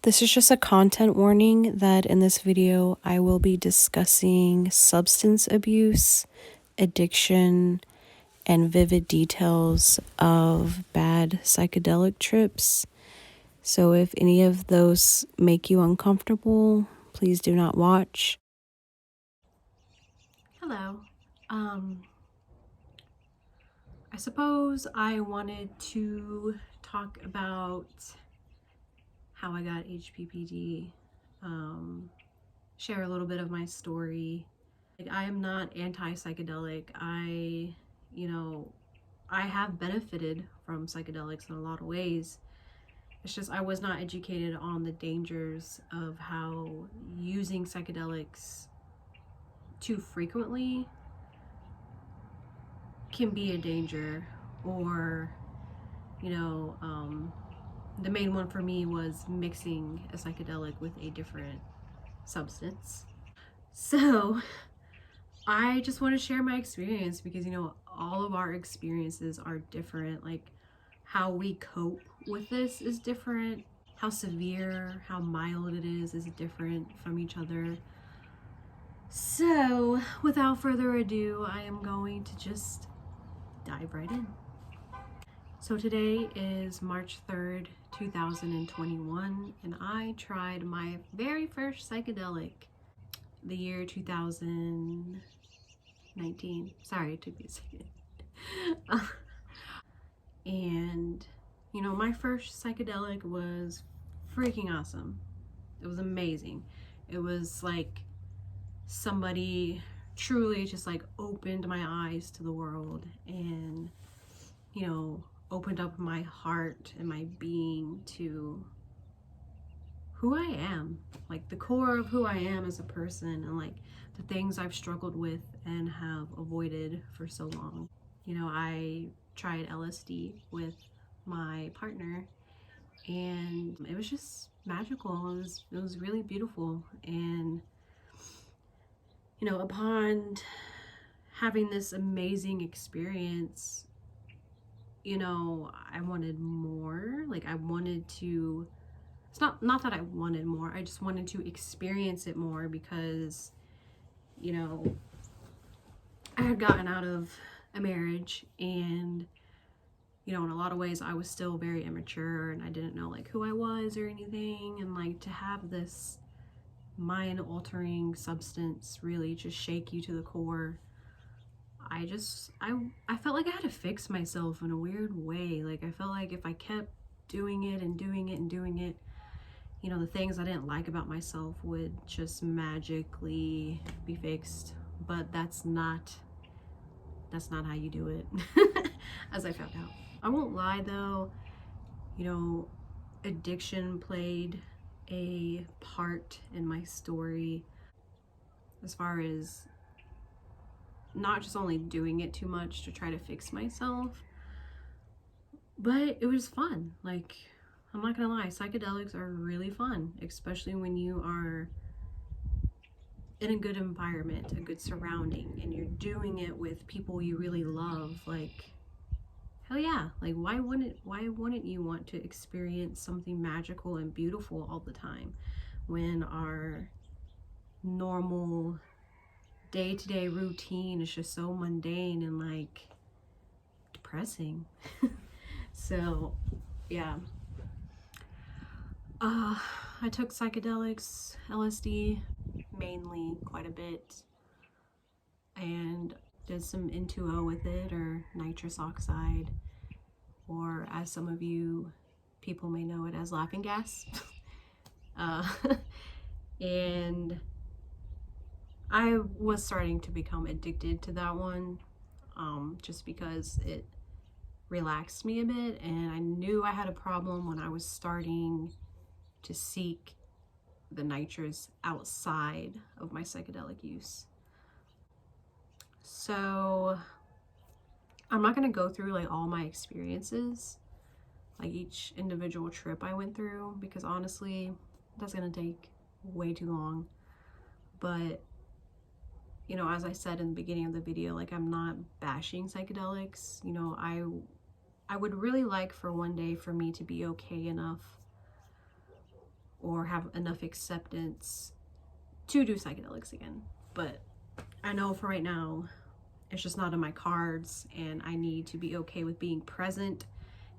This is just a content warning that in this video I will be discussing substance abuse, addiction, and vivid details of bad psychedelic trips. So if any of those make you uncomfortable, please do not watch. Hello. I suppose I wanted to talk about how I got HPPD, share a little bit of my story. I am not anti-psychedelic. I have benefited from psychedelics in a lot of ways. It's just I was not educated on the dangers of how using psychedelics too frequently can be a danger, or the main one for me was mixing a psychedelic with a different substance. So I just want to share my experience because all of our experiences are different. Like, how we cope with this is different, how severe, how mild it is different from each other. So without further ado, I am going to just dive right in. So today is March 3rd, 2021, and I tried my very first psychedelic the year 2019. Sorry, it took me a second. And my first psychedelic was freaking awesome. It was amazing. It was like somebody truly just like opened my eyes to the world and opened up my heart and my being to who I am, like the core of who I am as a person, and like the things I've struggled with and have avoided for so long. I tried LSD with my partner, and it was just magical. It was really beautiful. And upon having this amazing experience, I wanted more. Like, I wanted to, it's not that I wanted more, I just wanted to experience it more because I had gotten out of a marriage, and in a lot of ways I was still very immature, and I didn't know like who I was or anything. And like, to have this mind altering substance really just shake you to the core, I felt like I had to fix myself in a weird way. Like, I felt like if I kept doing it and doing it and doing it, the things I didn't like about myself would just magically be fixed. But that's not how you do it. As I found out. I won't lie though, addiction played a part in my story, as far as not just only doing it too much to try to fix myself, but it was fun. Like, I'm not gonna lie, psychedelics are really fun, especially when you are in a good environment, a good surrounding, and you're doing it with people you really love. Like, hell yeah. Like, why wouldn't you want to experience something magical and beautiful all the time when our normal day-to-day routine is just so mundane and like depressing? So yeah, I took psychedelics, LSD mainly, quite a bit, and did some N2O with it, or nitrous oxide, or as some of you people may know it as laughing gas. And I was starting to become addicted to that one, just because it relaxed me a bit, and I knew I had a problem when I was starting to seek the nitrous outside of my psychedelic use. So I'm not going to go through like all my experiences, like each individual trip I went through, because honestly that's going to take way too long. But as I said in the beginning of the video, like, I'm not bashing psychedelics. I would really like for one day for me to be okay enough or have enough acceptance to do psychedelics again. But I know for right now, it's just not in my cards, and I need to be okay with being present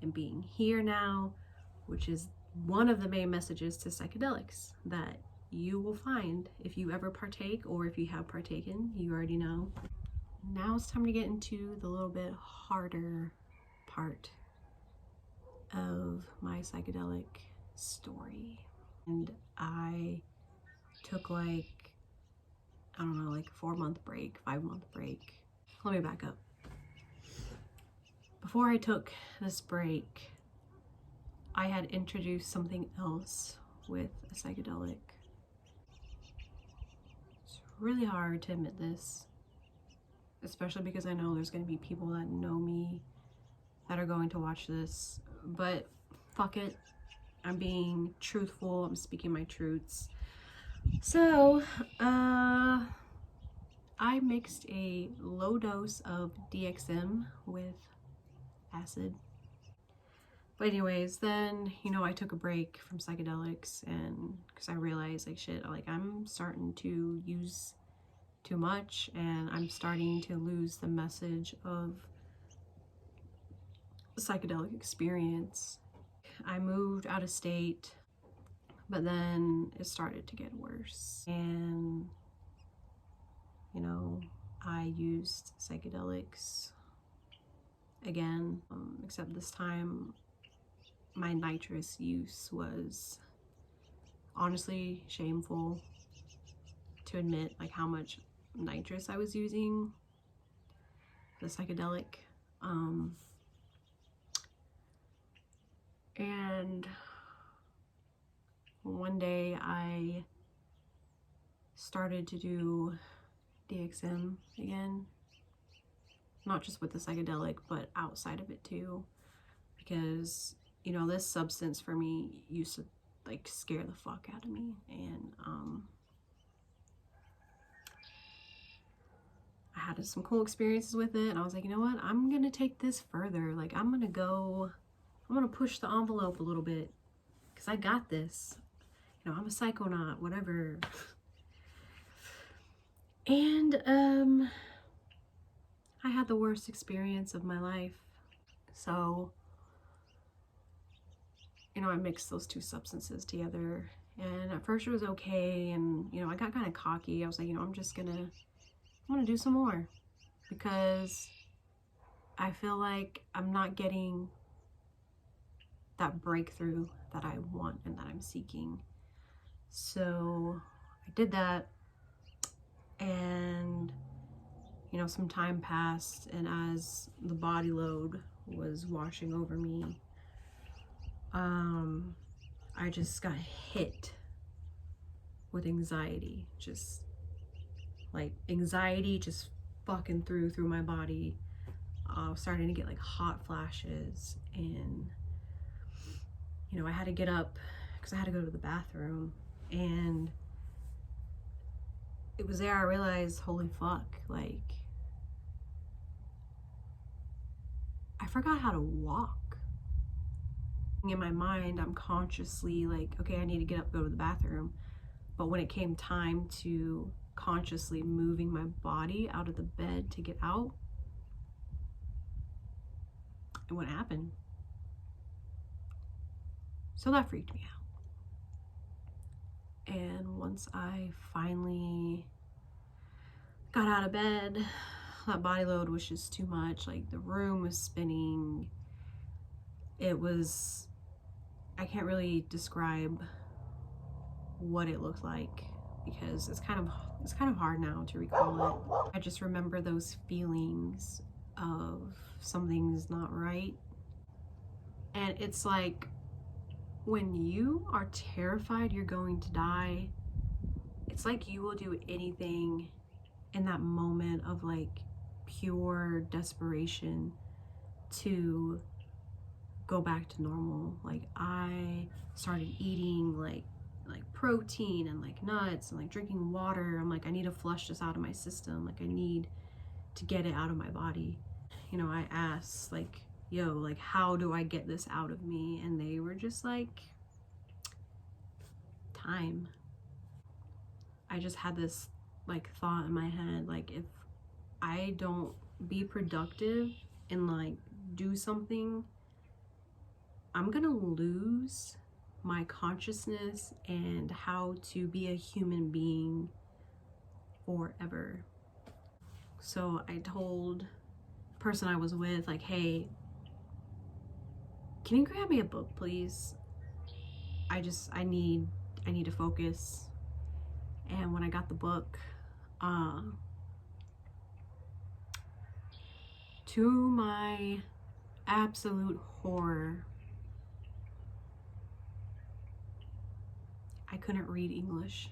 and being here now, which is one of the main messages to psychedelics that you will find if you ever partake, or if you have partaken, you already know. Now it's time to get into the little bit harder part of my psychedelic story. And I took like, I don't know, like a 4-month break, 5-month break. Let me back up. Before I took this break, I had introduced something else with a psychedelic. It's really hard to admit this, especially because I know there's going to be people that know me that are going to watch this, but fuck it. I'm being truthful. I'm speaking my truths. So, I mixed a low dose of DXM with acid. But anyways, then, you know, I took a break from psychedelics, and because I realized, like, shit, like, I'm starting to use too much, and I'm starting to lose the message of psychedelic experience. I moved out of state, but then it started to get worse, and, you know, I used psychedelics again, except this time my nitrous use was honestly shameful to admit, like, how much nitrous I was using, the psychedelic. And one day I started to do DXM again, not just with the psychedelic, but outside of it too, because, you know, this substance for me used to like scare the fuck out of me, and I had some cool experiences with it, and I was like, you know what, I'm gonna take this further. Like, I'm gonna push the envelope a little bit, because I got this. You know, I'm a psychonaut, whatever. And I had the worst experience of my life. So, you know, I mixed those two substances together, and at first it was okay, and, you know, I got kind of cocky. I was like, you know, I'm gonna do some more, because I feel like I'm not getting that breakthrough that I want and that I'm seeking. So I did that, and, you know, some time passed, and as the body load was washing over me, I just got hit with anxiety. Just like anxiety just fucking through my body. I was starting to get like hot flashes, and, you know, I had to get up because I had to go to the bathroom, and it was there I realized, holy fuck, like, I forgot how to walk. In my mind, I'm consciously like, okay, I need to get up, go to the bathroom. But when it came time to consciously moving my body out of the bed to get out, it wouldn't happen. So that freaked me out. And once I finally got out of bed, that body load was just too much. Like, the room was spinning. It was, I can't really describe what it looked like, because it's kind of hard now to recall it. I just remember those feelings of something's not right. And it's like, when you are terrified you're going to die, it's like you will do anything in that moment of like pure desperation to go back to normal. Like, I started eating like protein and like nuts and like drinking water. I'm like, I need to flush this out of my system. Like, I need to get it out of my body. You know, I asked, like, yo, like, how do I get this out of me? And they were just like, time. I just had this like thought in my head, like if I don't be productive and like do something, I'm gonna lose my consciousness and how to be a human being forever. So I told the person I was with, like, hey, can you grab me a book, please? I need to focus. And when I got the book, to my absolute horror, I couldn't read English.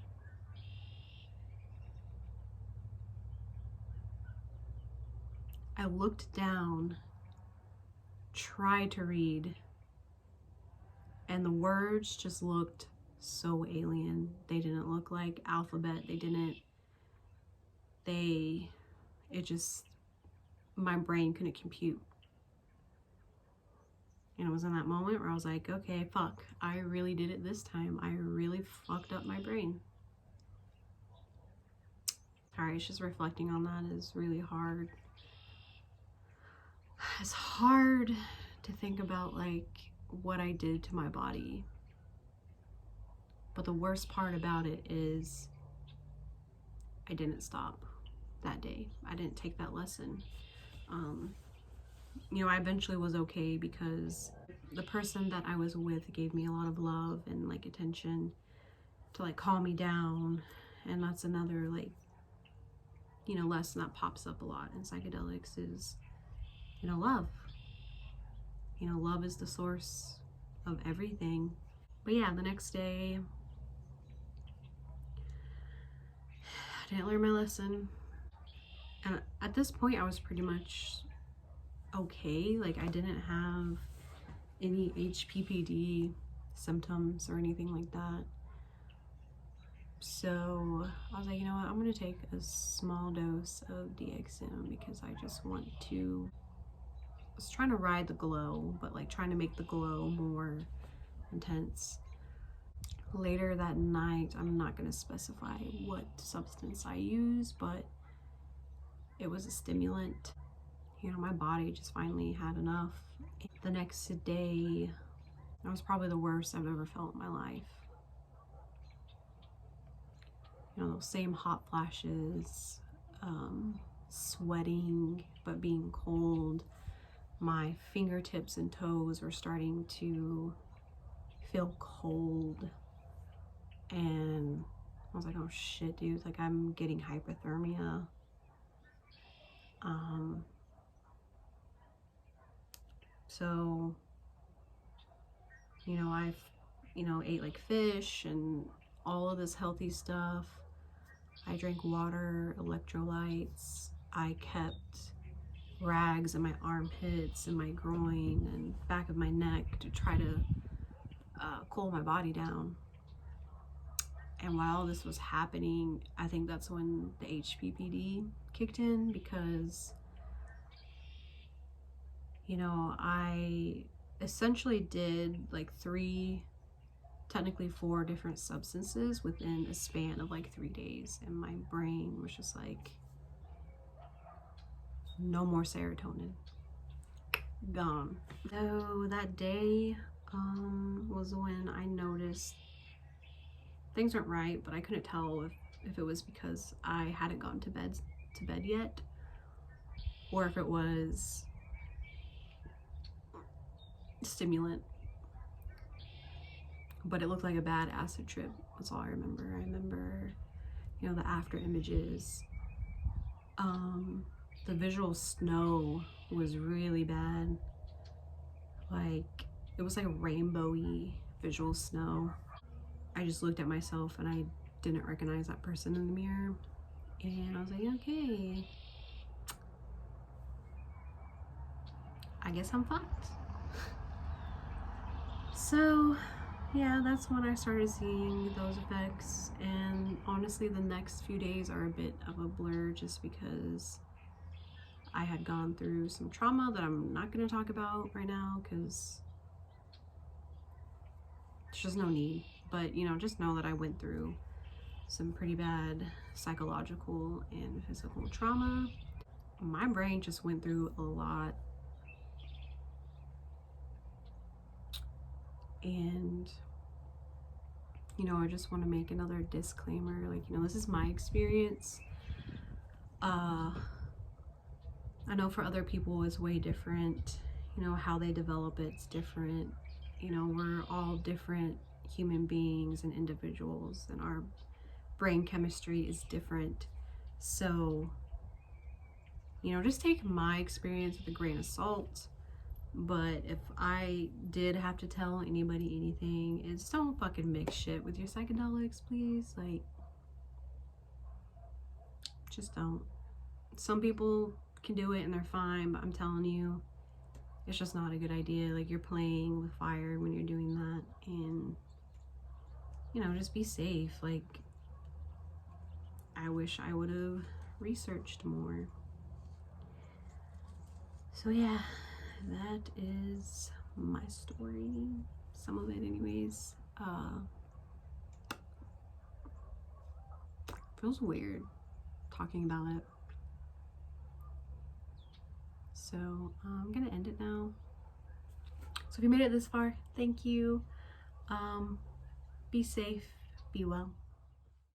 I looked down, tried to read, and the words just looked so alien. They didn't look like alphabet. It just, my brain couldn't compute. And it was in that moment where I was like, okay, fuck, I really did it this time. I really fucked up my brain. Sorry, it's just reflecting on that is really hard. It's hard to think about like what I did to my body. But the worst part about it is I didn't stop that day. I didn't take that lesson. You know, I eventually was okay because the person that I was with gave me a lot of love and like attention to like calm me down. And that's another like, you know, lesson that pops up a lot in psychedelics is, you know, love. You know, love is the source of everything. But yeah, the next day, I didn't learn my lesson. And at this point, I was pretty much okay. Like, I didn't have any HPPD symptoms or anything like that. So I was like, you know what, I'm gonna take a small dose of DXM because I just want to, I was trying to ride the glow, but like trying to make the glow more intense. Later that night, I'm not gonna specify what substance I use, but it was a stimulant. You know, my body just finally had enough. The next day, that was probably the worst I've ever felt in my life. You know, those same hot flashes, sweating, but being cold. My fingertips and toes were starting to feel cold. And I was like, oh shit, dude, like I'm getting hypothermia. So, you know, ate like fish and all of this healthy stuff. I drank water, electrolytes. I kept rags in my armpits and my groin and back of my neck to try to cool my body down. And while this was happening, I think that's when the HPPD kicked in because, you know, I essentially did like technically 4 different substances within a span of like 3 days. And my brain was just like, no more serotonin. Gone. So that day was when I noticed things weren't right, but I couldn't tell if it was because I hadn't gone to bed yet, or if it was stimulant. But it looked like a bad acid trip. That's all I remember. I remember, you know, the after images. The visual snow was really bad. Like, it was like a rainbowy visual snow. I just looked at myself and I didn't recognize that person in the mirror. And I was like, okay, I guess I'm fucked. So yeah, that's when I started seeing those effects. And honestly, the next few days are a bit of a blur just because I had gone through some trauma that I'm not going to talk about right now because there's just no need But, you know, just know that I went through some pretty bad psychological and physical trauma. My brain just went through a lot. And, you know, I just want to make another disclaimer. Like, you know, this is my experience. I know for other people it's way different. You know, how they develop it's different. You know, we're all different human beings and individuals, and our brain chemistry is different. So, you know, just take my experience with a grain of salt. But if I did have to tell anybody anything, it's don't fucking mix shit with your psychedelics, please. Like, just don't. Some people can do it and they're fine, but I'm telling you, it's just not a good idea. Like, you're playing with fire when you're doing that. And, you know, just be safe. Like, I wish I would have researched more. So yeah, that is my story. Some of it anyways. Feels weird talking about it. So I'm gonna end it now. So if you made it this far, thank you. Be safe, be well.